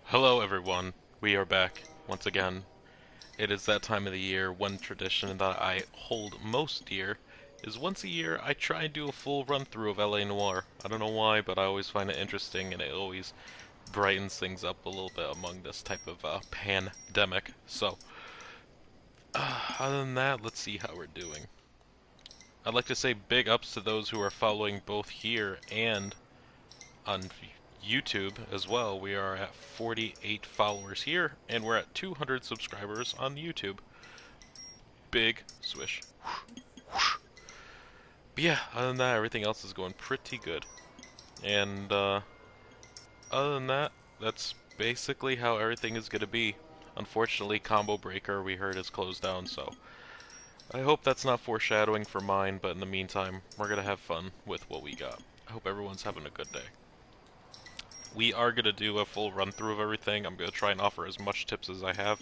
Hello everyone, we are back once again. It is that time of the year. One tradition that I hold most dear is once a year I try and do a full run through of LA Noire. I don't know why, but I always find it interesting and it always brightens things up a little bit among this type of pandemic. So, other than that, let's see how we're doing. I'd like to say big ups to those who are following both here and on YouTube as well. We are at 48 followers here, and we're at 200 subscribers on YouTube. Big swish. But yeah, other than that, everything else is going pretty good. And other than that, that's basically how everything is going to be. Unfortunately, Combo Breaker, we heard, is closed down, so I hope that's not foreshadowing for mine, but in the meantime, we're going to have fun with what we got. I hope everyone's having a good day. We are going to do a full run through of everything. I'm going to try and offer as much tips as I have.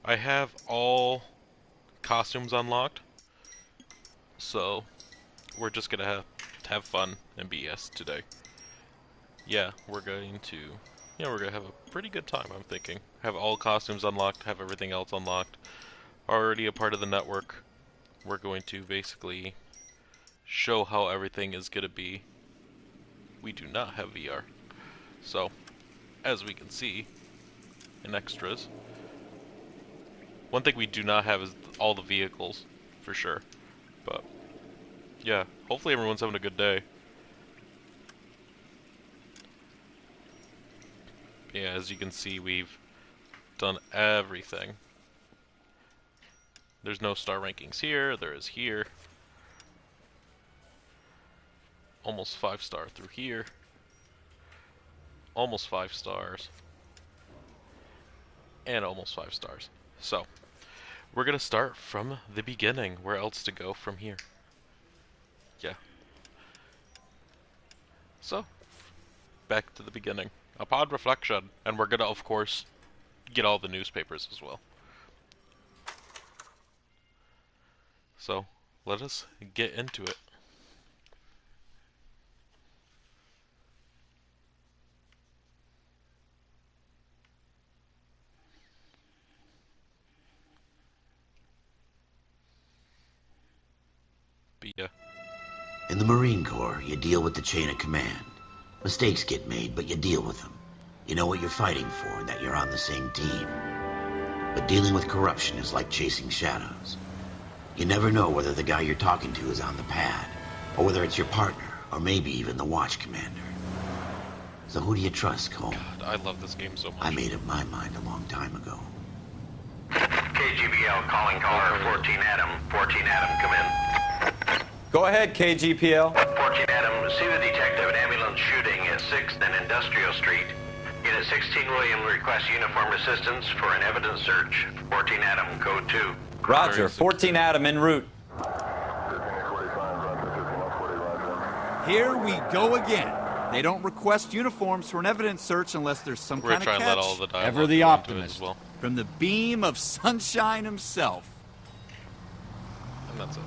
I have all costumes unlocked, so we're just going to have fun and BS today. Yeah, we're going to have a pretty good time, I'm thinking. Have all costumes unlocked, have everything else unlocked. Already a part of the network. We're going to basically show how everything is going to be. We do not have VR. So, as we can see in extras, one thing we do not have is all the vehicles, for sure. But, yeah, hopefully everyone's having a good day. Yeah, as you can see, we've done everything. There's no star rankings here, there is here. Almost 5-star through here. Almost 5 stars. And almost 5 stars. So, we're gonna start from the beginning. Where else to go from here? Yeah. So, back to the beginning. Upon reflection, and we're gonna, of course, get all the newspapers as well. So, let us get into it. But yeah. In the Marine Corps, you deal with the chain of command. Mistakes get made, but you deal with them. You know what you're fighting for and that you're on the same team. But dealing with corruption is like chasing shadows. You never know whether the guy you're talking to is on the pad, or whether it's your partner, or maybe even the watch commander. So who do you trust, Cole? God, I love this game so much. I made up my mind a long time ago. KGBL calling caller 14 Adam. 14 Adam, come in. Go ahead, KGPL. 14 Adam, see the detective at ambulance shooting at 6th and Industrial Street. Unit 16 William requests uniform assistance for an evidence search. 14 Adam, code 2. Roger, 14 Adam en route. Here we go again. They don't request uniforms for an evidence search unless there's some We're kind of trying to let catch. all the dialogue Ever the go into it optimist. as well. From the beam of sunshine himself. And that's it.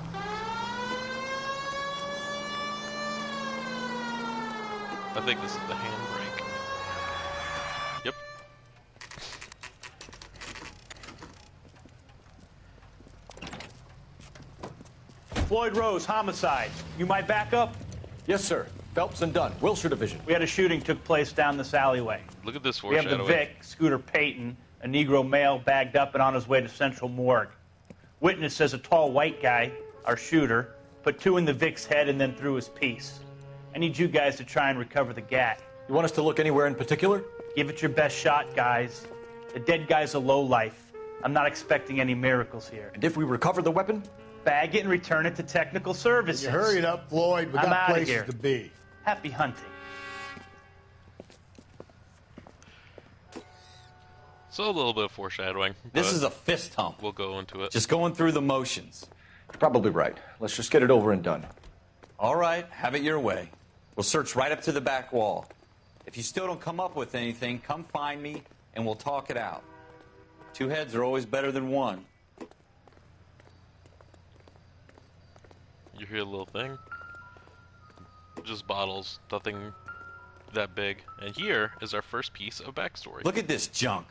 I think this is the handbrake. Yep. Floyd Rose, homicide. You might back up? Yes, sir. Phelps and Dunn, Wilshire Division. We had a shooting took place down this alleyway. Look at this We have foreshadowing. the Vic, Scooter Payton, a Negro male bagged up and on his way to Central Morgue. Witness says a tall white guy, our shooter, put 2 in the Vic's head and then threw his piece. I need you guys to try and recover the gat. You want us to look anywhere in particular? Give it your best shot, guys. The dead guy's a lowlife. I'm not expecting any miracles here. And if we recover the weapon? Bag it and return it to technical services. You hurry it up, Floyd. We I'm got outta places here. to be. Happy hunting. So a little bit of foreshadowing. This but is a fist hump. We'll go into it. Just going through the motions. You're probably right. Let's just get it over and done. All right, have it your way. We'll search right up to the back wall. If you still don't come up with anything, come find me and we'll talk it out. 2 heads are always better than 1. You hear a little thing? Just bottles. Nothing that big. And here is our first piece of backstory. Look at this junk.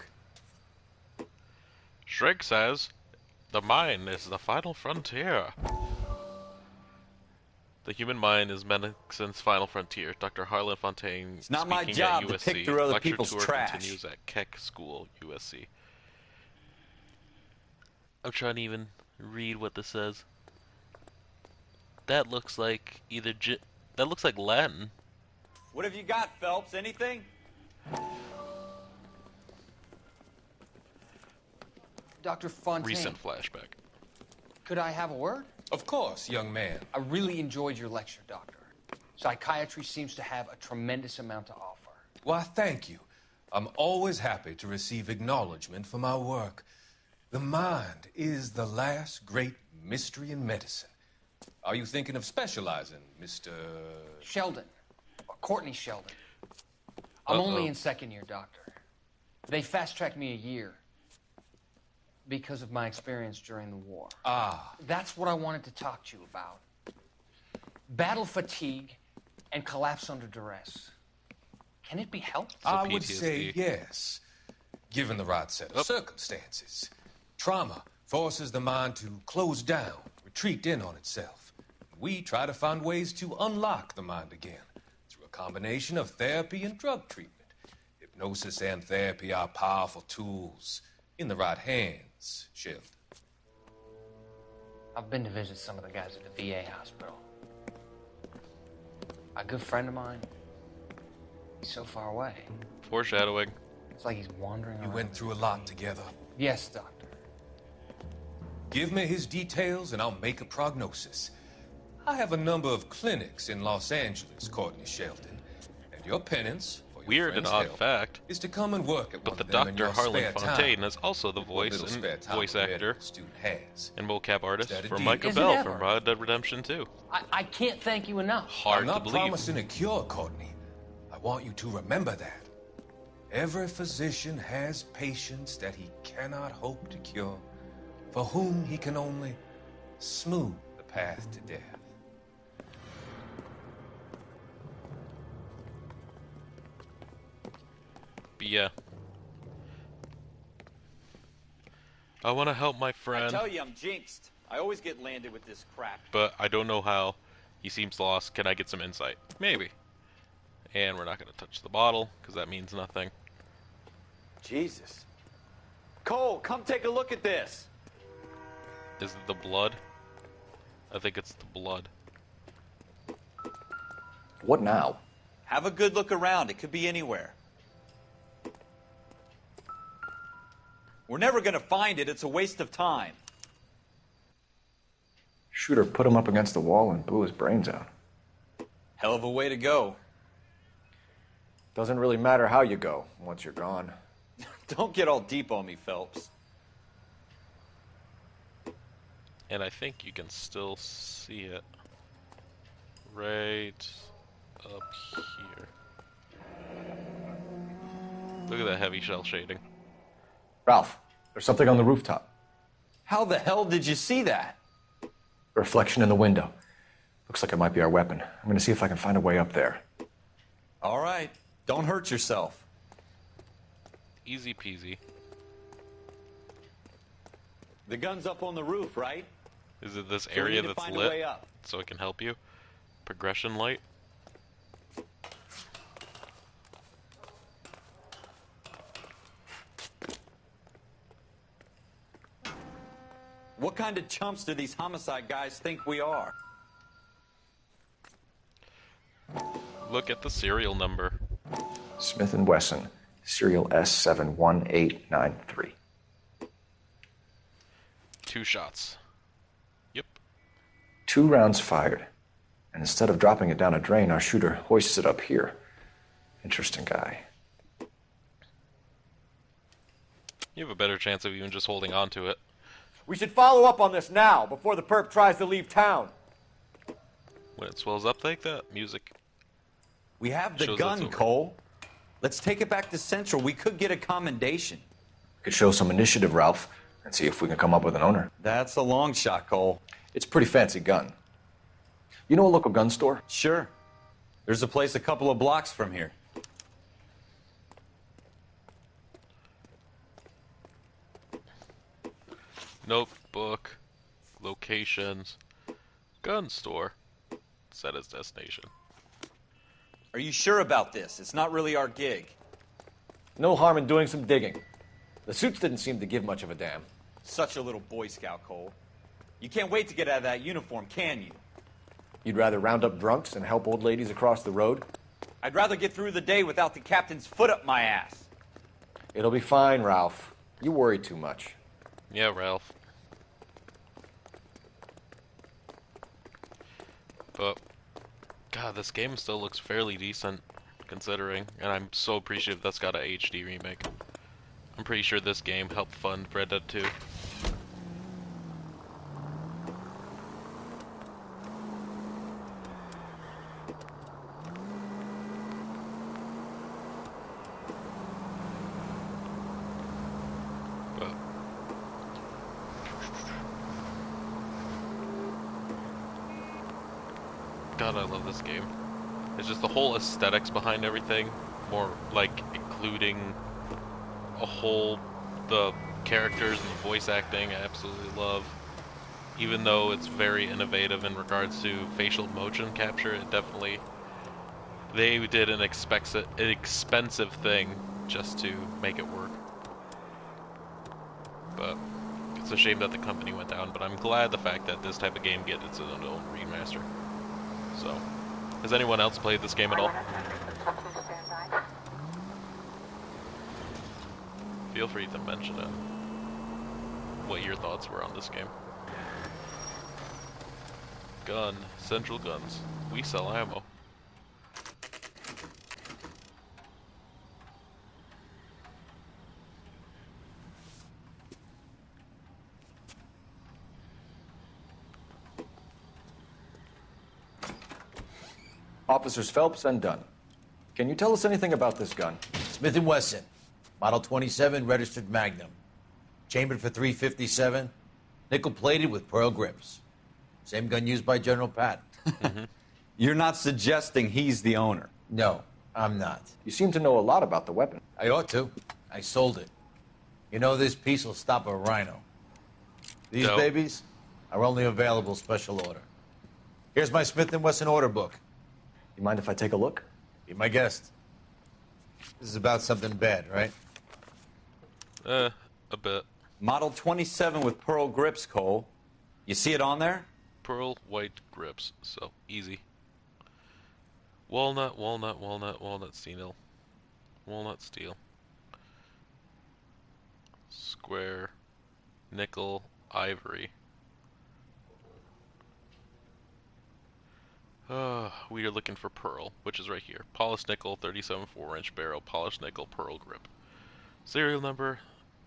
Shrek says, the mind is the final frontier. The human mind is medicine's final frontier. Dr. Harlan Fontaine It's not my speaking job at to USC. pick through other Lecture people's tour trash. continues at Keck School, USC. I'm trying to even read what this says. That looks like that looks like Latin. What have you got, Phelps? Anything? Dr. Fontaine, Recent flashback. could I have a word? Of course, young man. I really enjoyed your lecture, Doctor. Psychiatry seems to have a tremendous amount to offer. Why, thank you. I'm always happy to receive acknowledgement for my work. The mind is the last great mystery in medicine. Are you thinking of specializing, Mr. Sheldon, or Courtney Sheldon. I'm only in second year, Doctor. They fast-tracked me a year because of my experience during the war. Ah, That's what I wanted to talk to you about. Battle fatigue and collapse under duress. Can it be helped? So I would PTSD. say yes, given the right set of circumstances. Trauma forces the mind to close down, retreat in on itself. We try to find ways to unlock the mind again through a combination of therapy and drug treatment. Hypnosis and therapy are powerful tools in the right hands, Sheldon. I've been to visit some of the guys at the VA hospital. A good friend of mine, he's so far away. Foreshadowing. It's like he's wandering You around. went through a lot together. Yes, Doctor. Give me his details and I'll make a prognosis. I have a number of clinics in Los Angeles, Courtney Sheldon, and your penance for your Weird and friend's odd help fact, is to come and work at but one the of them in Dr. your Harlan spare Fontaine time. is also the What voice little and spare time voice a medical actor student has. and mocap artist Is that a for deal? Micah Is it Bell ever? from Red Dead Redemption 2. I can't thank you enough. Hard I'm to not believe. promising a cure, Courtney. I want you to remember that. Every physician has patients that he cannot hope to cure, for whom he can only smooth the path to death. But yeah. I want to help my I friend, tell you, I'm jinxed. I always get landed with this crap. but I don't know how. He seems lost. Can I get some insight? Maybe. And we're not going to touch the bottle, because that means nothing. Jesus. Cole, come take a look at this. Is it the blood? I think it's the blood. What now? Have a good look around. It could be anywhere. We're never going to find it. It's a waste of time. Shooter put him up against the wall and blew his brains out. Hell of a way to go. Doesn't really matter how you go once you're gone. Don't get all deep on me, Phelps. And I think you can still see it. Right up here. Look at that heavy shell shading. Ralph, there's something on the rooftop. How the hell did you see that? A reflection in the window. Looks like it might be our weapon. I'm gonna see if I can find a way up there. All right. Don't hurt yourself. Easy peasy. The gun's up on the roof, right? Is it this So we area need to that's find a way lit? up. So it can help you? Progression light? What kind of chumps do these homicide guys think we are? Look at the serial number. Smith & Wesson, serial S71893. 2 shots. Yep. 2 rounds fired. And instead of dropping it down a drain, our shooter hoists it up here. Interesting guy. You have a better chance of even just holding on to it. We should follow up on this now, before the perp tries to leave town. When it swells up like that, music. We have the Shows that's gun, over. Cole. Let's take it back to Central. We could get a commendation. Could show some initiative, Ralph, and see if we can come up with an owner. That's a long shot, Cole. It's a pretty fancy gun. You know a local gun store? Sure. There's a place a couple of blocks from here. Notebook. Locations. Gun store. Set as destination. Are you sure about this? It's not really our gig. No harm in doing some digging. The suits didn't seem to give much of a damn. Such a little Boy Scout, Cole. You can't wait to get out of that uniform, can you? You'd rather round up drunks and help old ladies across the road? I'd rather get through the day without the captain's foot up my ass. It'll be fine, Ralph. You worry too much. Yeah, Ralph. But, God, this game still looks fairly decent, considering, and I'm so appreciative that's got a HD remake. I'm pretty sure this game helped fund Red Dead 2. But, God, I love this game. It's just the whole aesthetics behind everything, more like including the characters and the voice acting, I absolutely love. Even though it's very innovative in regards to facial motion capture, it definitely, they did an expensive thing just to make it work. But it's a shame that the company went down, but I'm glad the fact that this type of game gets its own remaster. So, has anyone else played this game at all? Feel free to mention it. What your thoughts were on this game. Gun. Central Guns. We sell ammo. Officers Phelps and Dunn. Can you tell us anything about this gun? Smith & Wesson. Model 27, registered Magnum. Chambered for .357. Nickel-plated with pearl grips. Same gun used by General Patton. You're not suggesting he's the owner? No, I'm not. You seem to know a lot about the weapon. I ought to. I sold it. You know, this piece will stop a rhino. These Dope. babies are only available special order. Here's my Smith & Wesson order book. You mind if I take a look? Be my guest. This is about something bad, right? A bit. Model 27 with pearl grips, Cole. You see it on there? Pearl white grips, so easy. Walnut, walnut, walnut, walnut steel. Walnut steel. Square. Nickel, ivory. We are looking for pearl, which is right here. Polished nickel, 37 4-inch barrel, polished nickel, pearl grip. Serial number,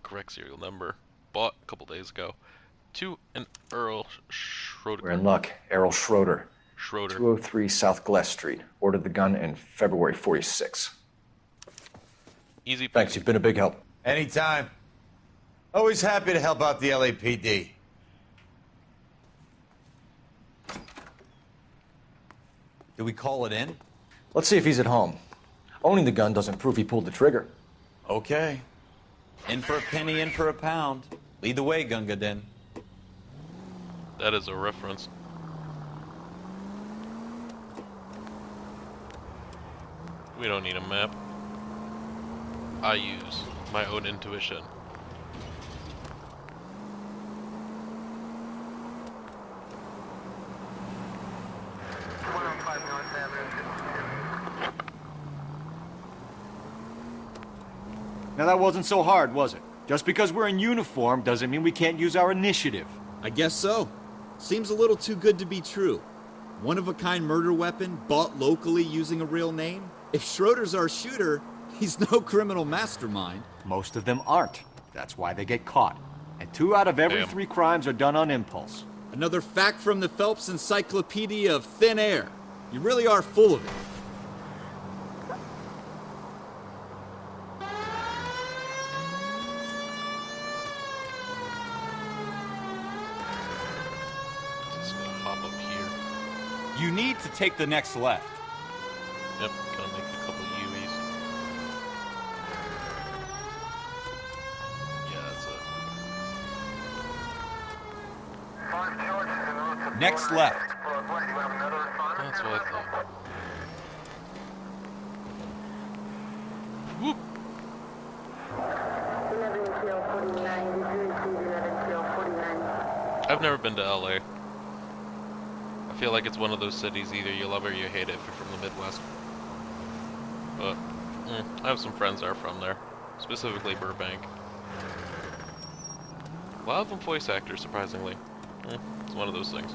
correct serial number. Bought a couple days ago. To an Earl Schroeder. We're in luck. Errol Schroeder. Schroeder. 203 South Glass Street. Ordered the gun in February '46. Easy. Thanks, you've been a big help. Anytime. Always happy to help out the LAPD. Do we call it in? Let's see if he's at home. Owning the gun doesn't prove he pulled the trigger. Okay. In for a penny, in for a pound. Lead the way, Gunga Din. That is a reference. We don't need a map. I use my own intuition. Now that wasn't so hard, was it? Just because we're in uniform doesn't mean we can't use our initiative. I guess so. Seems a little too good to be true. One-of-a-kind murder weapon, bought locally using a real name? If Schroeder's our shooter, he's no criminal mastermind. Most of them aren't. That's why they get caught. And 2 out of every 3 crimes are done on impulse. Another fact from the Phelps Encyclopedia of Thin Air. You really are full of it. Just gonna hop up here. You need to take the next left. Yep, gonna make a couple U's. Yeah, that's it. Next left. That's what I thought. Whoop. I've never been to LA. I feel like it's one of those cities, either you love it or you hate it if you're from the Midwest. But I have some friends that are from there, specifically Burbank. A lot of them voice actors, surprisingly. It's one of those things.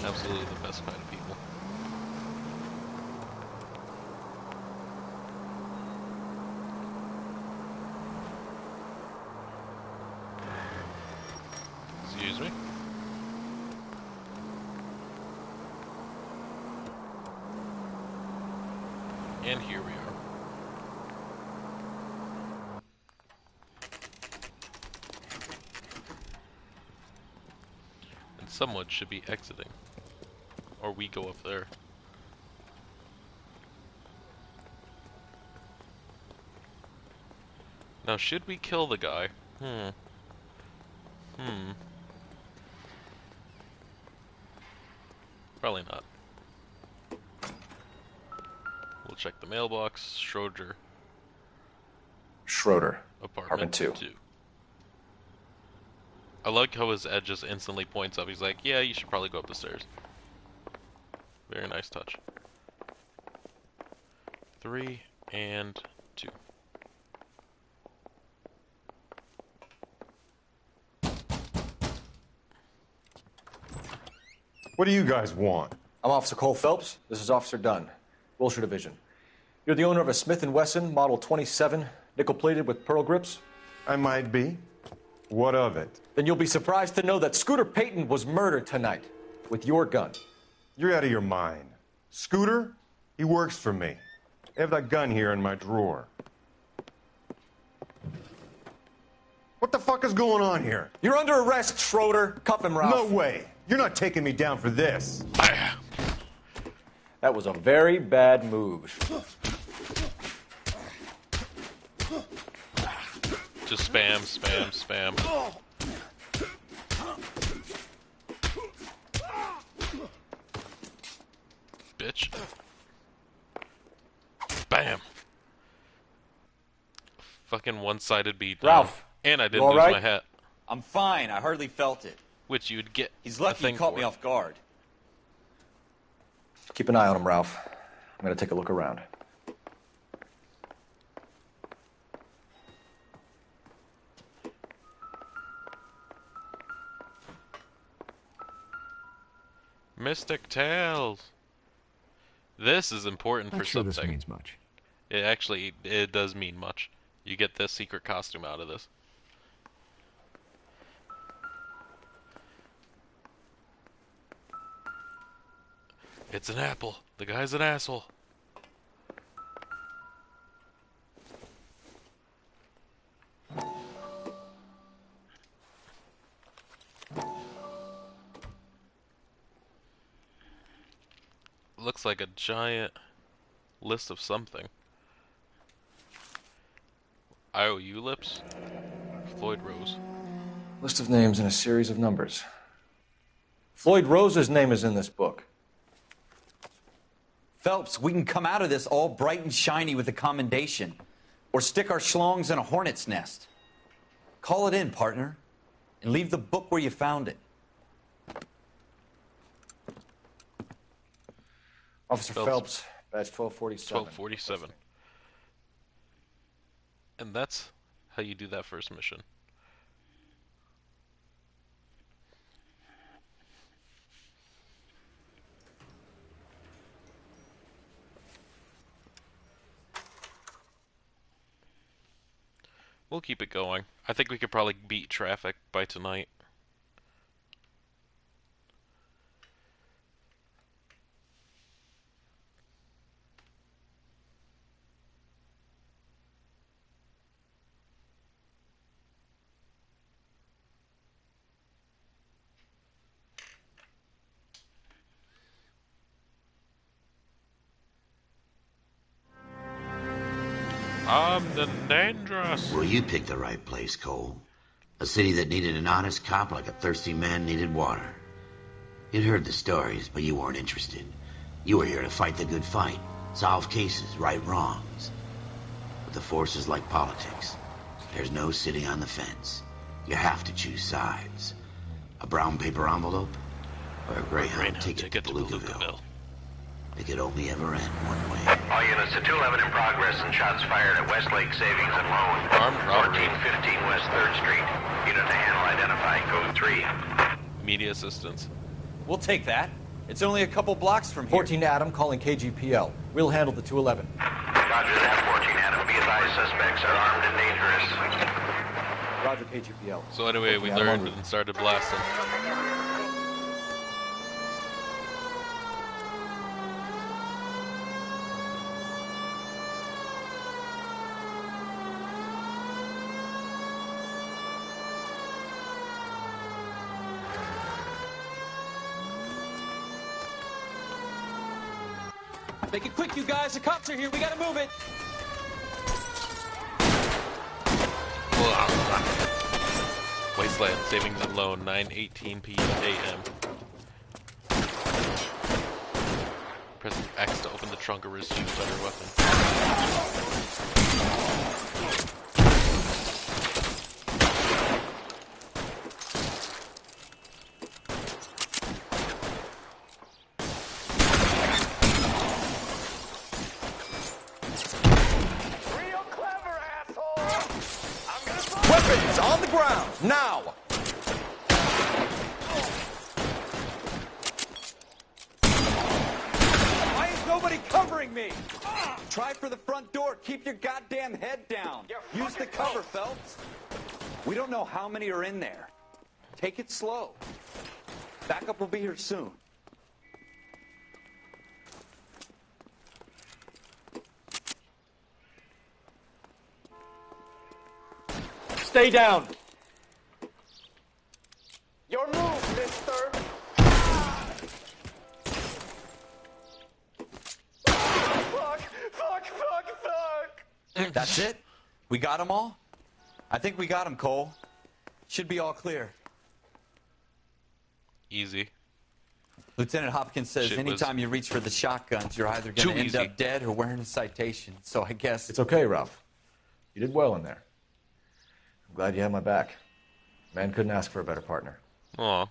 Absolutely the best kind of people. Excuse me. And here we are. And someone should be exiting. Or we go up there. Now, should we kill the guy? Probably not. We'll check the mailbox. Schroeder. Apartment 2. I like how his Ed just instantly points up. He's like, yeah, you should probably go up the stairs. Very nice touch. 3 and 2. What do you guys want? I'm Officer Cole Phelps. This is Officer Dunn, Wilshire Division. You're the owner of a Smith & Wesson Model 27, nickel-plated with pearl grips? I might be. What of it? Then you'll be surprised to know that Scooter Payton was murdered tonight with your gun. You're out of your mind. Scooter? He works for me. I have that gun here in my drawer. What the fuck is going on here? You're under arrest, Schroeder. Cuff him, Ralph. No way. You're not taking me down for this. That was a very bad move. Just spam, spam, spam. Bitch. Bam. Fucking one-sided beat. Ralph, and I you didn't all lose right? my hat. I'm fine. I hardly felt it. Which you'd get. He's lucky he caught me off guard. Keep an eye on him, Ralph. I'm going to take a look around. Mystic Tales. This is important for sure something. This means much. It does mean much. You get this secret costume out of this. It's an apple. The guy's an asshole. Looks like a giant list of something. IOU lips? Floyd Rose. List of names and a series of numbers. Floyd Rose's name is in this book. Phelps, we can come out of this all bright and shiny with a commendation. Or stick our schlongs in a hornet's nest. Call it in, partner. And leave the book where you found it. Officer Phelps, badge 1247. 1247. And that's how you do that first mission. We'll keep it going. I think we could probably beat traffic by tonight. I'm the dangerous. Well, you picked the right place, Cole. A city that needed an honest cop like a thirsty man needed water. You'd heard the stories, but you weren't interested. You were here to fight the good fight, solve cases, right wrongs. But the force is like politics. There's no sitting on the fence. You have to choose sides. A brown paper envelope or a Greyhound ticket to Palookaville. It could only ever end one way. All units to 211 in progress and shots fired at Westlake Savings and Loan. Armed robbery. 1415 West 3rd Street. Unit to handle identified code 3. Media assistance. We'll take that. It's only a couple blocks from here. 14 Adam calling KGPL. We'll handle the 211. Roger that, 14 Adam. Be advised, suspects are armed and dangerous. Roger, KGPL. So anyway, we learned and started blasting. Make it quick, you guys. The cops are here. We gotta move it. Wasteland Savings and Loan, 9:18 p.m. a.m. Press X to open the trunk or receive better weapon. Weapons on the ground, now! Why is nobody covering me? Try for the front door. Keep your goddamn head down. Use the cover, Phelps. We don't know how many are in there. Take it slow. Backup will be here soon. Stay down. Your move, mister. Fuck. That's it? We got them all? I think we got them, Cole. Should be all clear. Easy. Lieutenant Hopkins says anytime you reach for the shotguns, you're either going to end up dead or wearing a citation. So I guess... It's okay, Ralph. You did well in there. I'm glad you had my back. Man couldn't ask for a better partner. Aw.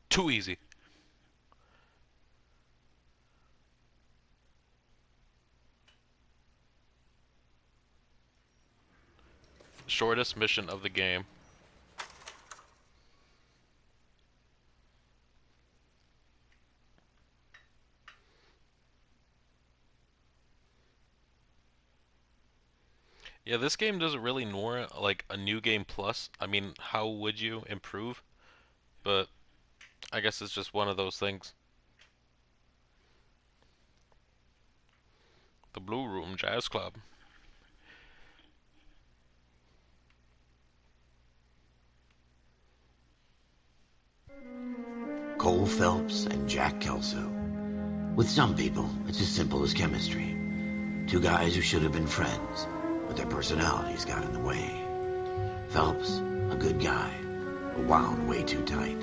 Too easy. Shortest mission of the game. Yeah, this game doesn't really warrant like a new game plus. I mean, how would you improve? But I guess it's just one of those things. The Blue Room Jazz Club. Cole Phelps and Jack Kelso. With some people, it's as simple as chemistry. Two guys who should have been friends, but their personalities got in the way. Phelps, a good guy, but wound way too tight.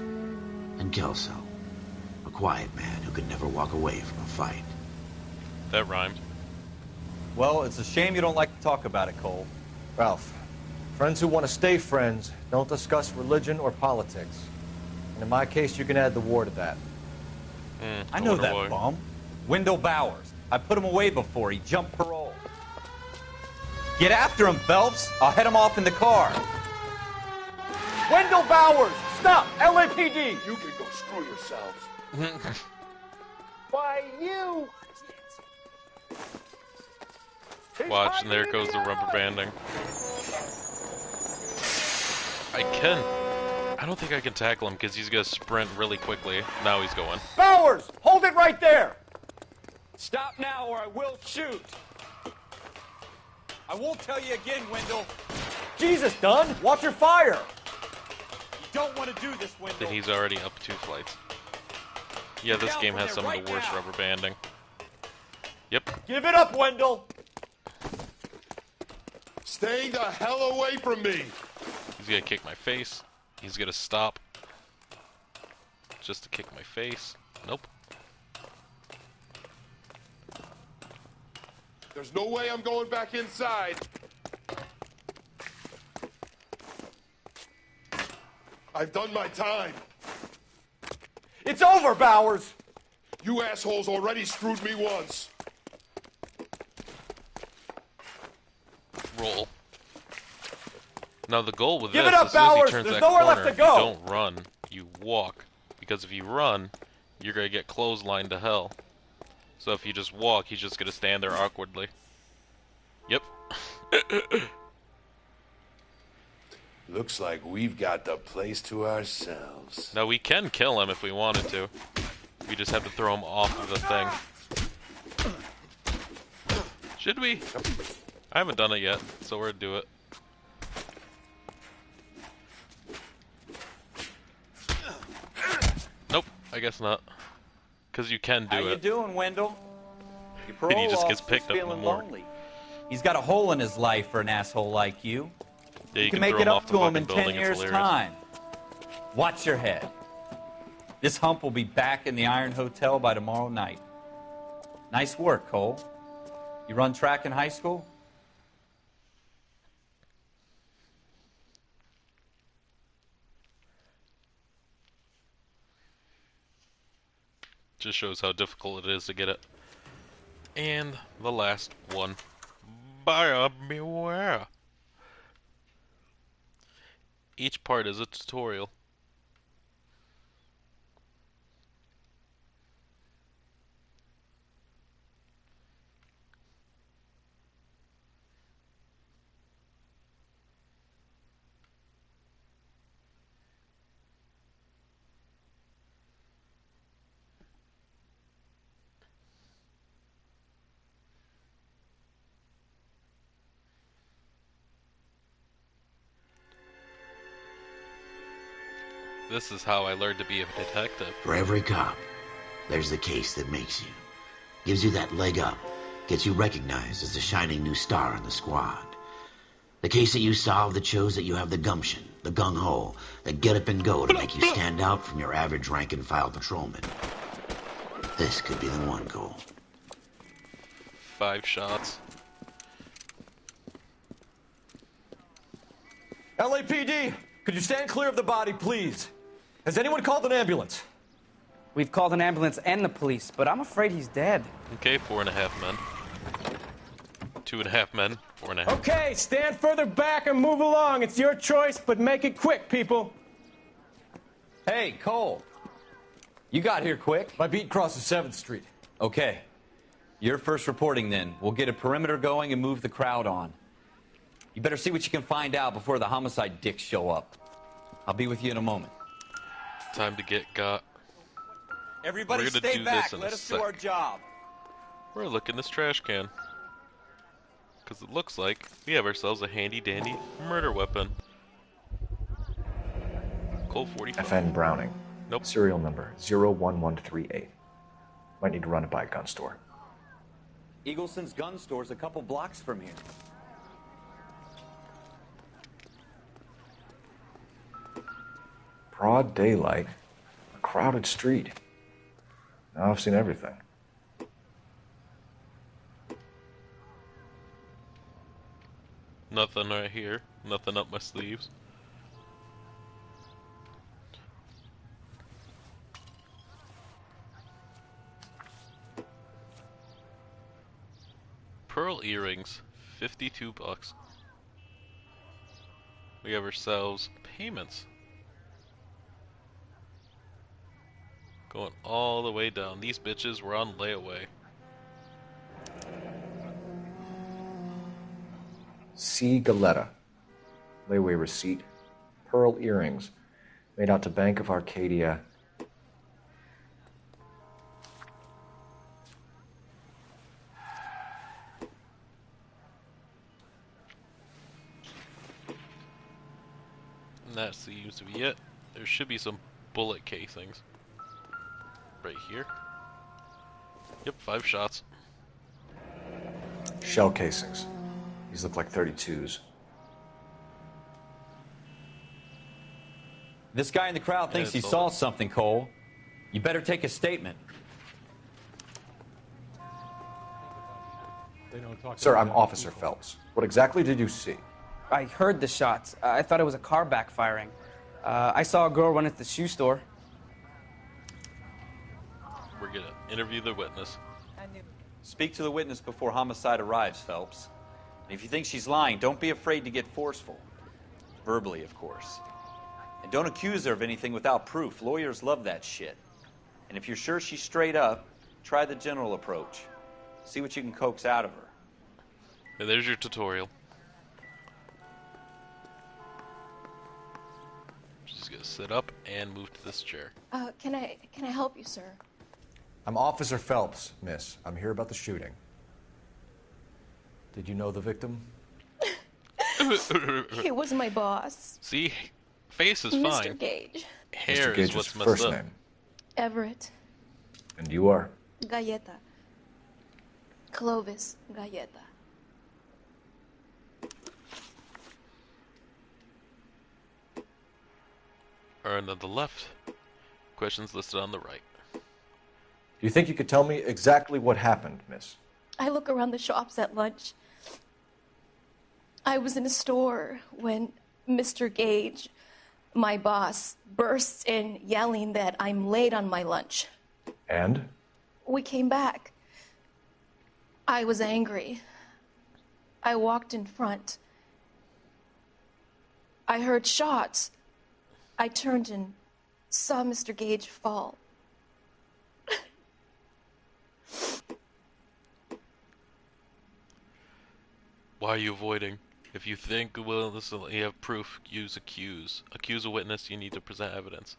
And Kelso, a quiet man who could never walk away from a fight. That rhymed. Well, it's a shame you don't like to talk about it, Cole. Ralph, friends who want to stay friends don't discuss religion or politics. And in my case, you can add the war to that. I know that bum. Wendell Bowers. I put him away before. He jumped parole. Get after him, Phelps. I'll head him off in the car. Wendell Bowers! Stop! LAPD! You can go screw yourselves. Why, you... Watch, and there goes the rubber banding. I don't think I can tackle him because he's going to sprint really quickly. Now he's going. Bowers! Hold it right there! Stop now or I will shoot. I won't tell you again, Wendell. Jesus, Dunn! Watch your fire! You don't want to do this, Wendell. Then he's already up 2 flights. Yeah, this game has some of the worst rubber banding. Yep. Give it up, Wendell! Stay the hell away from me! He's gonna kick my face. He's gonna stop. Just to kick my face. Nope. There's no way I'm going back inside. I've done my time. It's over, Bowers! You assholes already screwed me once. Roll. Now the goal with Give this, it up, as soon as Bowers! he turns There's that nowhere corner, left to go! you don't run, you walk. Because if you run, you're gonna get clotheslined to hell. So if you just walk, he's just gonna stand there awkwardly. Yep. Looks like we've got the place to ourselves. Now we can kill him if we wanted to. We just have to throw him off of the thing. Should we? I haven't done it yet, so we're gonna do it. Nope, I guess not. Because you can do How you it. doing, Wendell? Your And he parole just gets officer's picked up feeling more. lonely. He's got a hole in his life for an asshole like you. Yeah, you can can make throw it him up off the to him fucking in 10 building, it's years' hilarious. time. Watch your head. This hump will be back in the Iron Hotel by tomorrow night. Nice work, Cole. You run track in high school? Just shows how difficult it is to get it. And the last one. Buyer beware. Each part is a tutorial. This is how I learned to be a detective. For every cop, there's the case that makes you. Gives you that leg up. Gets you recognized as the shining new star in the squad. The case that you solve that shows that you have the gumption, the gung-ho, the get up and go to make you stand out from your average rank-and-file patrolman. This could be the one goal. 5 shots. LAPD, could you stand clear of the body, please? Has anyone called an ambulance? We've called an ambulance and the police, but I'm afraid he's dead. Okay, 4.5 men. 2.5 men, 4.5. Okay, stand further back and move along. It's your choice, but make it quick, people. Hey, Cole. You got here quick. My beat crosses 7th Street. Okay. You're first reporting then. We'll get a perimeter going and move the crowd on. You better see what you can find out before the homicide dicks show up. I'll be with you in a moment. Time to get got. Everybody We're gonna stay do back. this in Let a us do our sec. job. We're gonna look in this trash can. Because it looks like we have ourselves a handy-dandy murder weapon. Colt 45. FN Browning. Nope. Serial number 01138. Might need to run it by a gun store. Eagleson's gun store's a couple blocks from here. Broad daylight, a crowded street. Now I've seen everything. Nothing right here. Nothing up my sleeves. Pearl earrings, 52 bucks. We have ourselves payments. Going all the way down. These bitches were on layaway. C. Galetta. Layaway receipt. Pearl earrings. Made out to Bank of Arcadia. And that seems to be it. There should be some bullet casings. Right here. Yep, 5 shots. Shell casings. These look like 32s. This guy in the crowd thinks he saw something, Cole. You better take a statement. Sir, I'm Officer Phelps. What exactly did you see? I heard the shots. I thought it was a car backfiring. I saw a girl run at the shoe store. We're gonna interview the witness. Speak to the witness before homicide arrives, Phelps. And if you think she's lying, don't be afraid to get forceful. Verbally, of course. And don't accuse her of anything without proof. Lawyers love that shit. And if you're sure she's straight up, try the general approach. See what you can coax out of her. And there's your tutorial. She's gonna sit up and move to this chair. Can I help you, sir? I'm Officer Phelps, miss. I'm here about the shooting. Did you know the victim? He was my boss. See? Face is Mr. fine. Gage. Hair Mr. Gage is what's was messed first up. name. Everett. And you are? Galleta. Clovis Galleta. And on the left, questions listed on the right. Do you think you could tell me exactly what happened, miss? I look around the shops at lunch. I was in a store when Mr. Gage, my boss, bursts in yelling that I'm late on my lunch. And? We came back. I was angry. I walked in front. I heard shots. I turned and saw Mr. Gage fall. Why are you avoiding? If you think, well, listen, you have proof, accuse. Accuse a witness, you need to present evidence.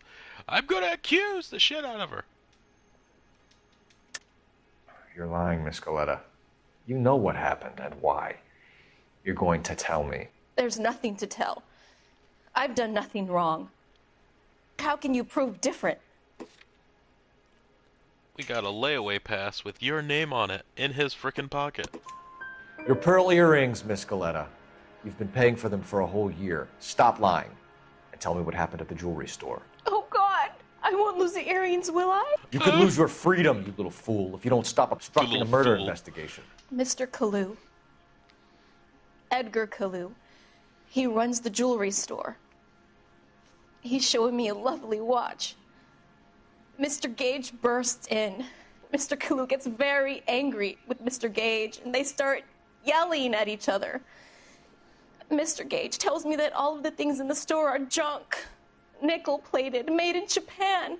I'm gonna accuse the shit out of her. You're lying, Miss Galleta. You know what happened and why. You're going to tell me. There's nothing to tell. I've done nothing wrong. How can you prove different? We got a layaway pass with your name on it in his frickin' pocket. Your pearl earrings, Miss Galleta. You've been paying for them for a whole year. Stop lying and tell me what happened at the jewelry store. Oh, God! I won't lose the earrings, will I? You could lose your freedom, you little fool, if you don't stop obstructing a murder investigation. Mr. Kalu. Edgar Kalu. He runs the jewelry store. He's showing me a lovely watch. Mr. Gage bursts in. Mr. Kalu gets very angry with Mr. Gage, and they start yelling at each other. Mr. Gage tells me that all of the things in the store are junk, nickel-plated, made in Japan,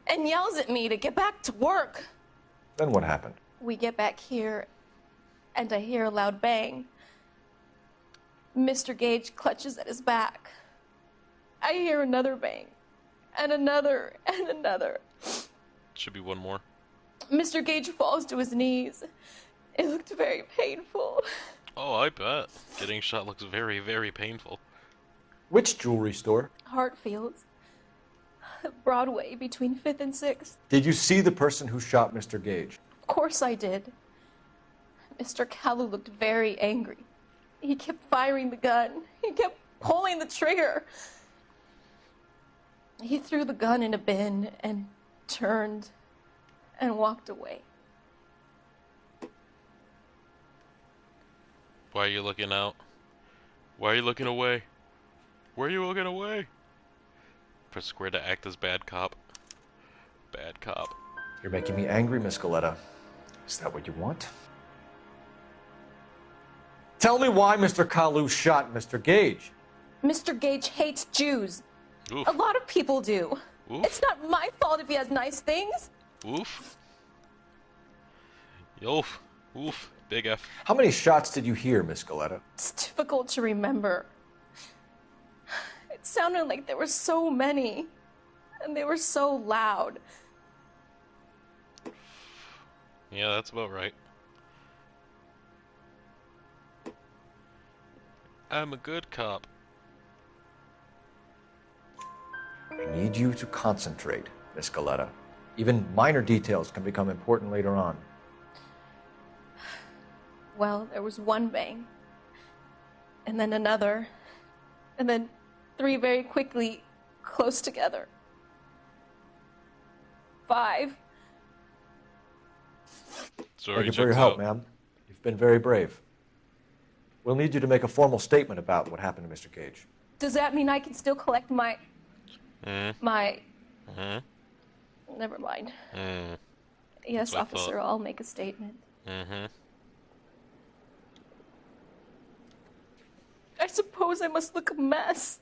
and yells at me to get back to work. Then what happened? We get back here, and I hear a loud bang. Mr. Gage clutches at his back. I hear another bang, and another, and another. Should be one more. Mr. Gage falls to his knees. It looked very painful. Oh, I bet. Getting shot looks very, very painful. Which jewelry store? Hartfield's. Broadway, between 5th and 6th. Did you see the person who shot Mr. Gage? Of course I did. Mr. Kalu looked very angry. He kept firing the gun. He kept pulling the trigger. He threw the gun in a bin and turned and walked away. Why are you looking out? Why are you looking away? Where are you looking away? Press square to act as bad cop. Bad cop. You're making me angry, Miss Galleta. Is that what you want? Tell me why Mr. Kalu shot Mr. Gage. Mr. Gage hates Jews. Oof. A lot of people do. Oof. It's not my fault if he has nice things. Oof. Oof. Oof. Big F. How many shots did you hear, Miss Galleta? It's difficult to remember. It sounded like there were so many, and they were so loud. Yeah, that's about right. I'm a good cop. I need you to concentrate, Miss Galleta. Even minor details can become important later on. Well, there was one bang. and then another, and then 3 very quickly, close together. 5. Thank you for your help, ma'am. You've been very brave. We'll need you to make a formal statement about what happened to Mr. Gage. Does that mean I can still collect my... Never mind. Yes, officer, I'll make a statement. I suppose I must look a mess.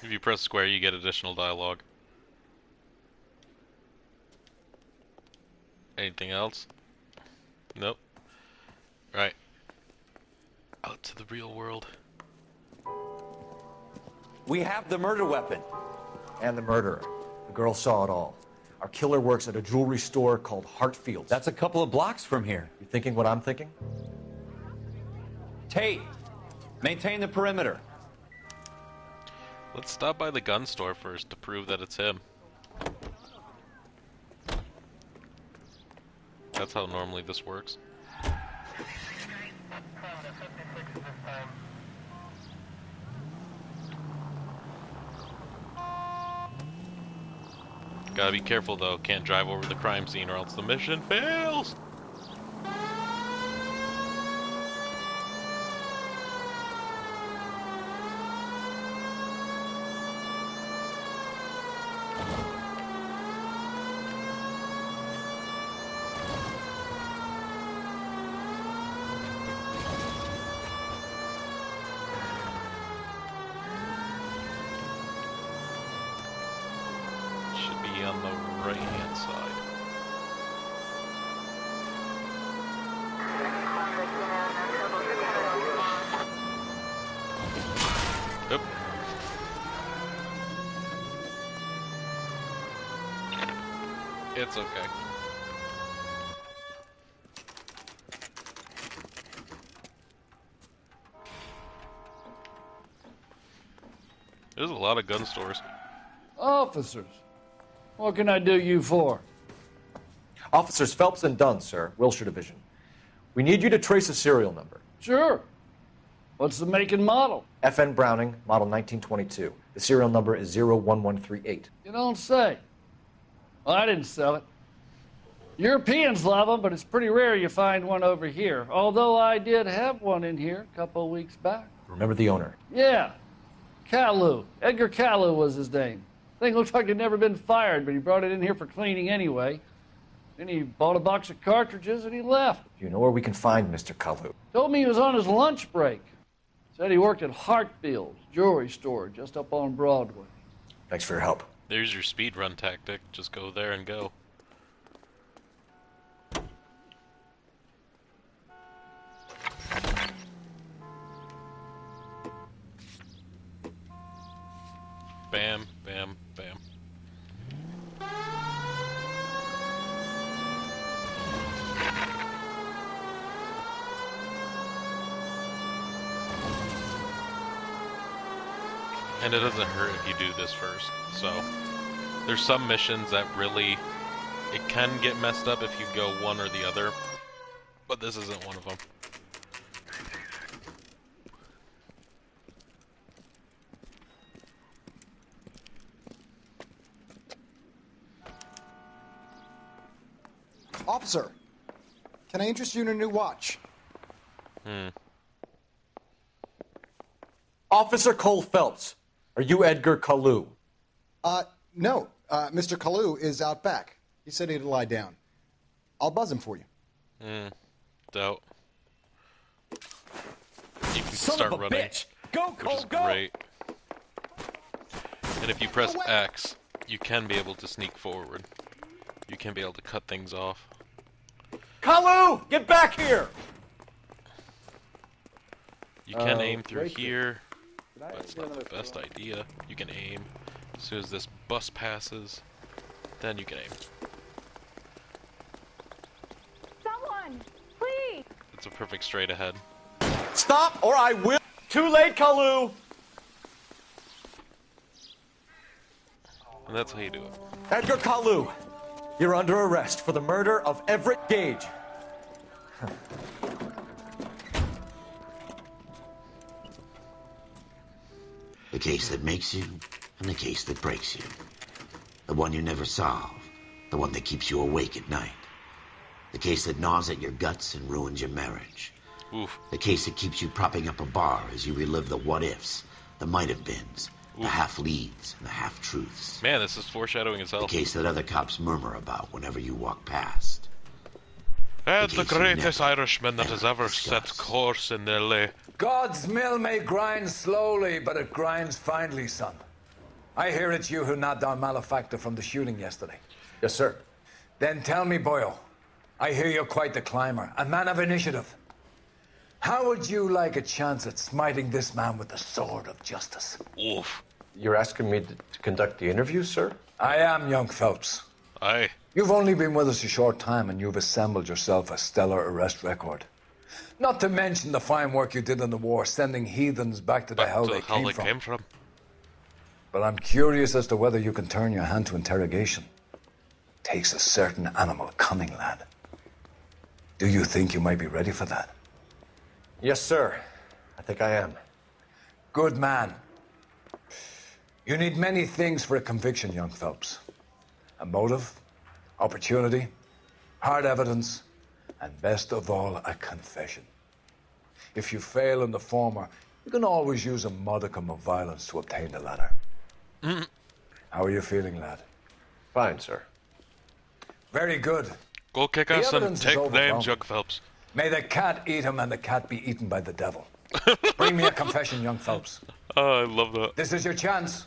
If you press square, you get additional dialogue. Anything else? Nope. Right. Out to the real world. We have the murder weapon. And the murderer. The girl saw it all. Our killer works at a jewelry store called Hartfield's. That's a couple of blocks from here. You thinking what I'm thinking? Tate, maintain the perimeter. Let's stop by the gun store first to prove that it's him. That's how normally this works. Gotta be careful though, can't drive over the crime scene or else the mission fails! On the right-hand side. Yep. It's okay. There's a lot of gun stores. Officers. What can I do you for? Officers Phelps and Dunn, sir, Wilshire Division. We need you to trace a serial number. Sure. What's the make and model? FN Browning, model 1922. The serial number is 01138. You don't say. Well, I didn't sell it. Europeans love them, but it's pretty rare you find one over here. Although I did have one in here a couple of weeks back. Remember the owner? Yeah. Kalu. Edgar Kalu was his name. Thing looks like it'd never been fired, but he brought it in here for cleaning anyway. Then he bought a box of cartridges and he left. You know where we can find Mr. Kalu? Told me he was on his lunch break. Said he worked at Hartfield's jewelry store just up on Broadway. Thanks for your help. There's your speed run tactic. Just go there and go. Bam, bam, bam. And it doesn't hurt if you do this first. So, there's some missions that really, it can get messed up if you go one or the other. But this isn't one of them. Officer, can I interest you in a new watch? Officer Cole Phelps, are you Edgar Kalu? No. Mr. Kalu is out back. He said he'd lie down. I'll buzz him for you. Doubt. You can Son start of a running. bitch! Go, which Cole, is go! great. And if you press X, you can be able to sneak forward. You can be able to cut things off. Kalu, get back here! You can aim through here, but it's not the best idea. You can aim as soon as this bus passes, then you can aim. Someone, please! It's a perfect straight ahead. Stop or I will... Too late, Kalu! And that's how you do it. Edgar Kalu, you're under arrest for the murder of Everett Gage. The case that makes you, and the case that breaks you. The one you never solve. The one that keeps you awake at night. The case that gnaws at your guts and ruins your marriage. Oof. The case that keeps you propping up a bar as you relive the what-ifs, the might-have-beens, the half-leads, and the half-truths. Man, this is foreshadowing as hell. The case that other cops murmur about whenever you walk past. And the greatest Irishman that has ever set course in L.A. God's mill may grind slowly, but it grinds finely, son. I hear it's you who nabbed our malefactor from the shooting yesterday. Yes, sir. Then tell me, Boyle, I hear you're quite the climber, a man of initiative. How would you like a chance at smiting this man with the sword of justice? Oof. You're asking me to conduct the interview, sir? I am, young Phelps. Aye. You've only been with us a short time, and you've assembled yourself a stellar arrest record. Not to mention the fine work you did in the war, sending heathens back to the hell they came from. But I'm curious as to whether you can turn your hand to interrogation. Takes a certain animal cunning, lad. Do you think you might be ready for that? Yes, sir. I think I am. Good man. You need many things for a conviction, young Phelps. A motive, opportunity, hard evidence, and best of all, a confession. If you fail in the former, you can always use a modicum of violence to obtain the latter. How are you feeling, lad? Fine, sir. Very good. Go kick ass and take names, young Phelps. May the cat eat him and the cat be eaten by the devil. Bring me a confession, young Phelps. Oh, I love that. This is your chance.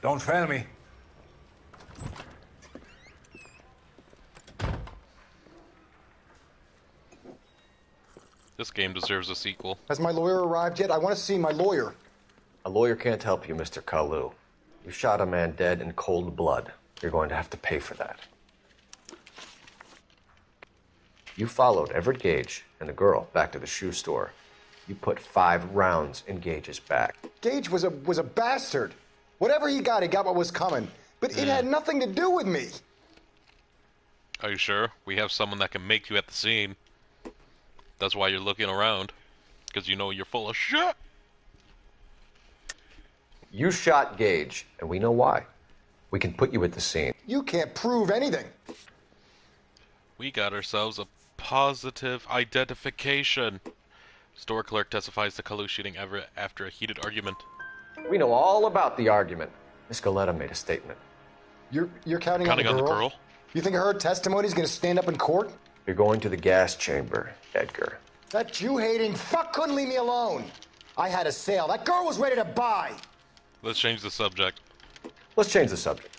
Don't fail me. This game deserves a sequel. Has my lawyer arrived yet? I want to see my lawyer. A lawyer can't help you, Mr. Kalu. You shot a man dead in cold blood. You're going to have to pay for that. You followed Everett Gage and the girl back to the shoe store. You put 5 rounds in Gage's back. Gage was a bastard. Whatever he got what was coming. But it had nothing to do with me. Are you sure? We have someone that can make you at the scene. That's why you're looking around. Because you know you're full of shit. You shot Gage, and we know why. We can put you at the scene. You can't prove anything. We got ourselves a positive identification. Store clerk testifies to Kalu shooting Everett after a heated argument. We know all about the argument. Miss Galetta made a statement. You're counting on the girl? You think her testimony is going to stand up in court? You're going to the gas chamber, Edgar. That Jew-hating fuck couldn't leave me alone. I had a sale. That girl was ready to buy. Let's change the subject. Let's change the subject.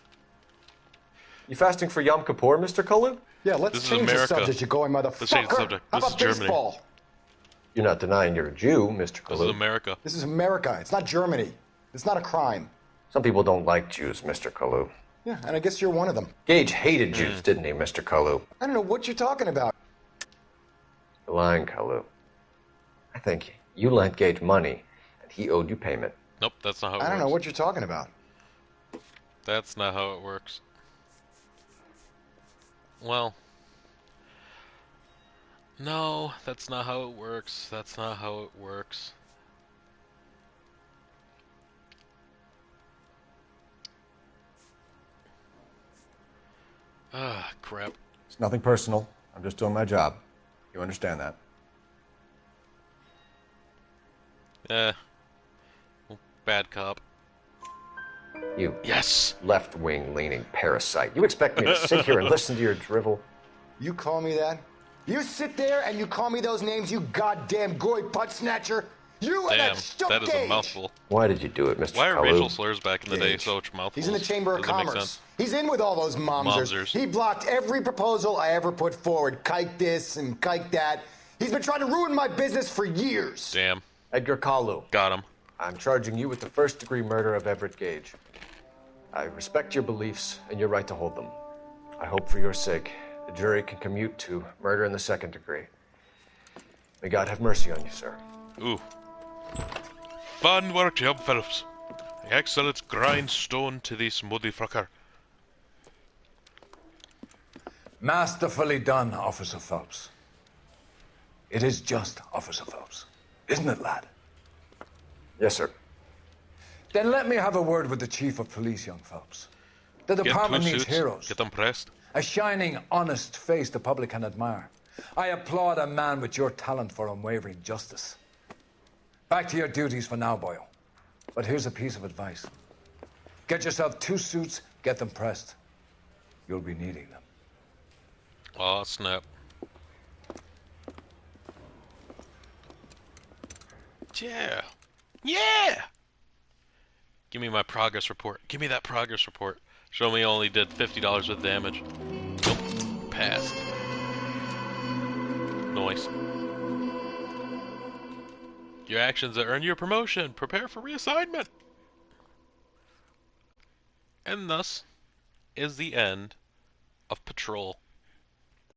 You fasting for Yom Kippur, Mr. Kalu? Yeah, let's change the subject, you going motherfucker. Let's change the subject. How This about is Germany. baseball? You're not denying you're a Jew, Mr. Kalu. This is America. This is America. It's not Germany. It's not a crime. Some people don't like Jews, Mr. Kalu. Yeah, and I guess you're one of them. Gage hated Jews, didn't he, Mr. Kalu? I don't know what you're talking about. You're lying, Kalu. I think you lent Gage money, and he owed you payment. Nope, that's not how it works. I don't know what you're talking about. That's not how it works. Well. No, that's not how it works. That's not how it works. Ah, crap. It's nothing personal. I'm just doing my job. You understand that? Bad cop. You yes, left-wing leaning parasite. You expect me to sit here and listen to your drivel? You call me that? You sit there and you call me those names, you goddamn goy butt snatcher? You and Damn, that Stuck that is a Gage. mouthful. Why did you do it, Mr. Why are Kalu? racial slurs back in the day Gage. so much mouthfuls? He's in the Chamber of Doesn't make Commerce. sense. He's in with all those momsers. He blocked every proposal I ever put forward. Kike this and kike that. He's been trying to ruin my business for years. Damn. Edgar Kalu. Got him. I'm charging you with the first-degree murder of Everett Gage. I respect your beliefs and your right to hold them. I hope for your sake the jury can commute to murder in the second degree. May God have mercy on you, sir. Ooh. Fine work, young Phelps. Excellent grindstone to this motherfucker. Masterfully done, Officer Phelps. It is just Officer Phelps. Isn't it, lad? Yes, sir. Then let me have a word with the chief of police, young Phelps. The department Get 2 needs suits, heroes. get them pressed. A shining, honest face the public can admire. I applaud a man with your talent for unwavering justice. Back to your duties for now, Boyle. But here's a piece of advice. Get yourself 2 suits, get them pressed. You'll be needing them. Aw, snap. Yeah. Yeah! Give me my progress report. Give me that progress report. Show me I only did $50 with damage. Nope. Passed. Nice. Your actions that earn you a promotion. Prepare for reassignment. And thus is the end of Patrol.